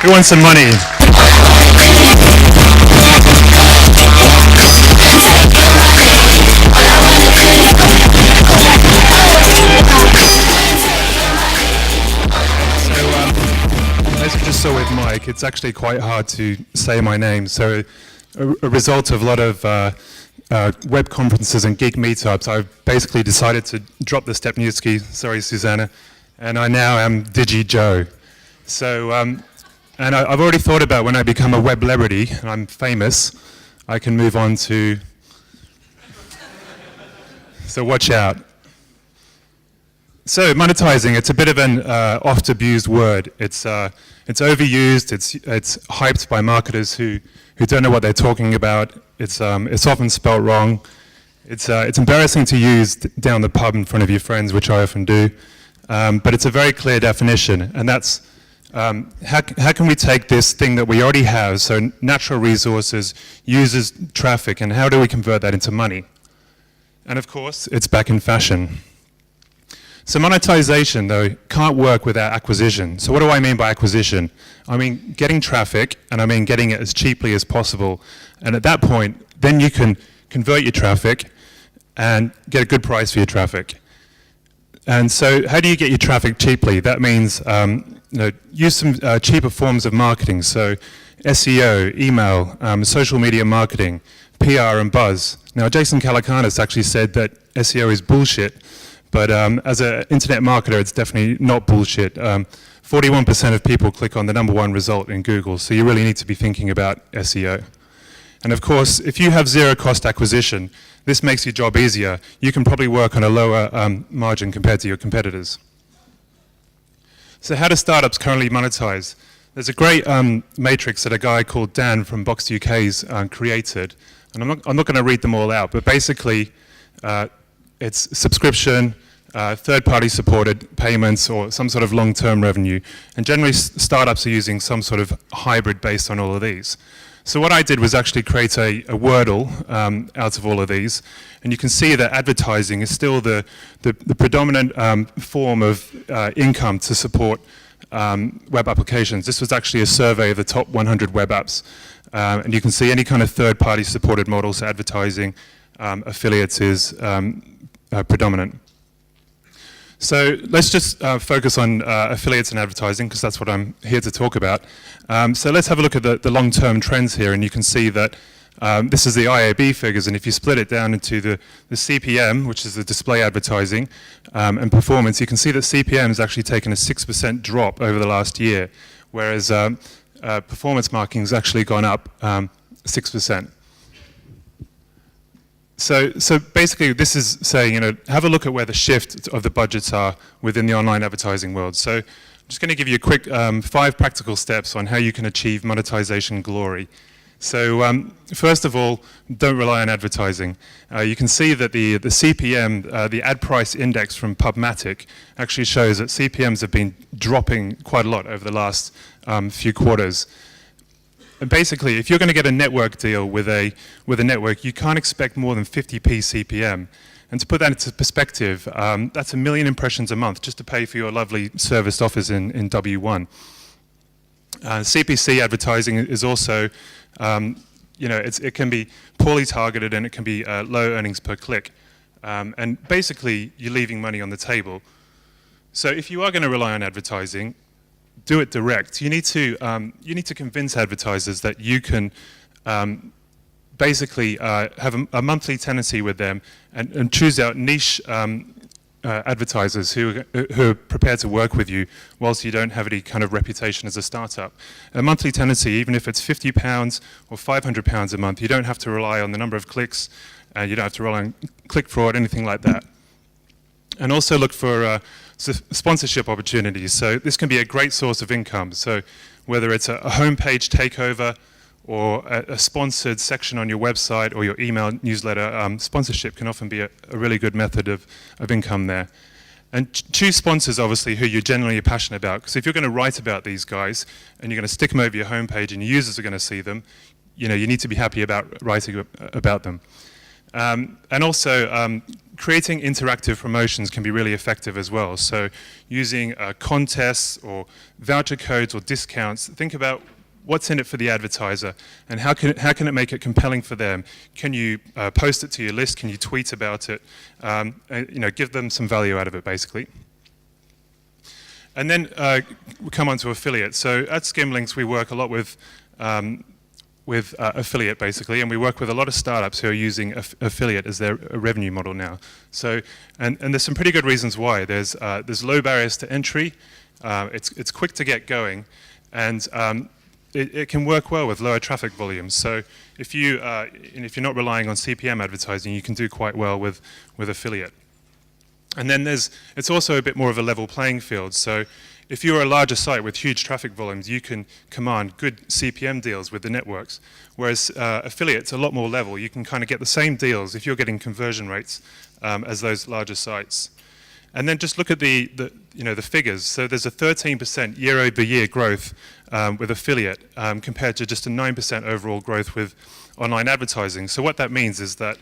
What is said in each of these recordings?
Who wants some money? As you just saw with Mike, it's actually quite hard to say my name. So a result of a lot of web conferences and geek meetups, I've basically decided to drop the Stepniewski, sorry Susanna, and I now am DigiJoe. So, and I've already thought about when I become a web celebrity and I'm famous, I can move on to, so watch out. So monetizing, it's a bit of an oft-abused word. It's overused. It's hyped by marketers who don't know what they're talking about. It's often spelt wrong. It's embarrassing to use down the pub in front of your friends, which I often do. But it's a very clear definition, and that's how can we take this thing that we already have, so natural resources, users, traffic, and how do we convert that into money? And of course, it's back in fashion. So monetization, though, can't work without acquisition. So what do I mean by acquisition? I mean getting traffic, and I mean getting it as cheaply as possible. And at that point, then you can convert your traffic and get a good price for your traffic. And so how do you get your traffic cheaply? That means use some cheaper forms of marketing. So SEO, email, social media marketing, PR and buzz. Now, Jason Calacanis actually said that SEO is bullshit. But as an internet marketer, it's definitely not bullshit. 41% of people click on the #1 result in Google, so you really need to be thinking about SEO. And of course, if you have zero cost acquisition, this makes your job easier. You can probably work on a lower margin compared to your competitors. So how do startups currently monetize? There's a great matrix that a guy called Dan from Box UK's created. And I'm not going to read them all out, but basically, it's subscription, third-party supported payments, or some sort of long-term revenue. And generally, startups are using some sort of hybrid based on all of these. So what I did was actually create a Wordle out of all of these. And you can see that advertising is still the predominant form of income to support web applications. This was actually a survey of the top 100 web apps. And you can see any kind of third-party supported models, so advertising, affiliates is predominant. So let's just focus on affiliates and advertising, because that's what I'm here to talk about. So let's have a look at the long-term trends here, and you can see that this is the IAB figures, and if you split it down into the CPM, which is the display advertising, and performance, you can see that CPM has actually taken a 6% drop over the last year, whereas performance marketing has actually gone up 6%. So basically, this is saying, have a look at where the shift of the budgets are within the online advertising world. So I'm just going to give you a quick 5 practical steps on how you can achieve monetization glory. So first of all, don't rely on advertising. You can see that the CPM, the ad price index from Pubmatic, actually shows that CPMs have been dropping quite a lot over the last few quarters. And basically, if you're going to get a network deal with a network, you can't expect more than 50p CPM. And to put that into perspective, that's 1 million impressions a month just to pay for your lovely serviced offers in W1. CPC advertising is also, it can be poorly targeted and it can be low earnings per click. And basically, you're leaving money on the table. So if you are going to rely on advertising, do it direct. You need to convince advertisers that you can basically have a monthly tenancy with them and choose out niche advertisers who are prepared to work with you whilst you don't have any kind of reputation as a startup. A monthly tenancy, even if it's £50 or £500 a month, you don't have to rely on the number of clicks, you don't have to rely on click fraud, anything like that. And also look for sponsorship opportunities. So this can be a great source of income. So whether it's a homepage takeover or a sponsored section on your website or your email newsletter, sponsorship can often be a really good method of income there. And choose sponsors, obviously, who you're genuinely passionate about. Because if you're going to write about these guys and you're going to stick them over your homepage and your users are going to see them, you need to be happy about writing about them. And also, creating interactive promotions can be really effective as well. So using contests or voucher codes or discounts, think about what's in it for the advertiser and how can it make it compelling for them. Can you post it to your list? Can you tweet about it? And, give them some value out of it, basically. And then we come on to affiliate. So at Skimlinks, we work a lot with affiliate, basically, and we work with a lot of startups who are using affiliate as their revenue model now. So, and there's some pretty good reasons why. There's low barriers to entry. It's quick to get going, and it can work well with lower traffic volumes. So if you're not relying on CPM advertising, you can do quite well with affiliate. And then it's also a bit more of a level playing field. So if you're a larger site with huge traffic volumes, you can command good CPM deals with the networks. Whereas affiliates are a lot more level. You can kind of get the same deals if you're getting conversion rates as those larger sites. And then just look at the figures. So there's a 13% year-over-year growth with affiliate compared to just a 9% overall growth with online advertising. So what that means is that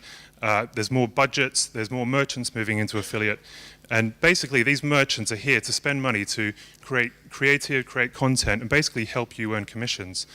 there's more budgets, there's more merchants moving into affiliate, and basically these merchants are here to spend money to create content and basically help you earn commissions.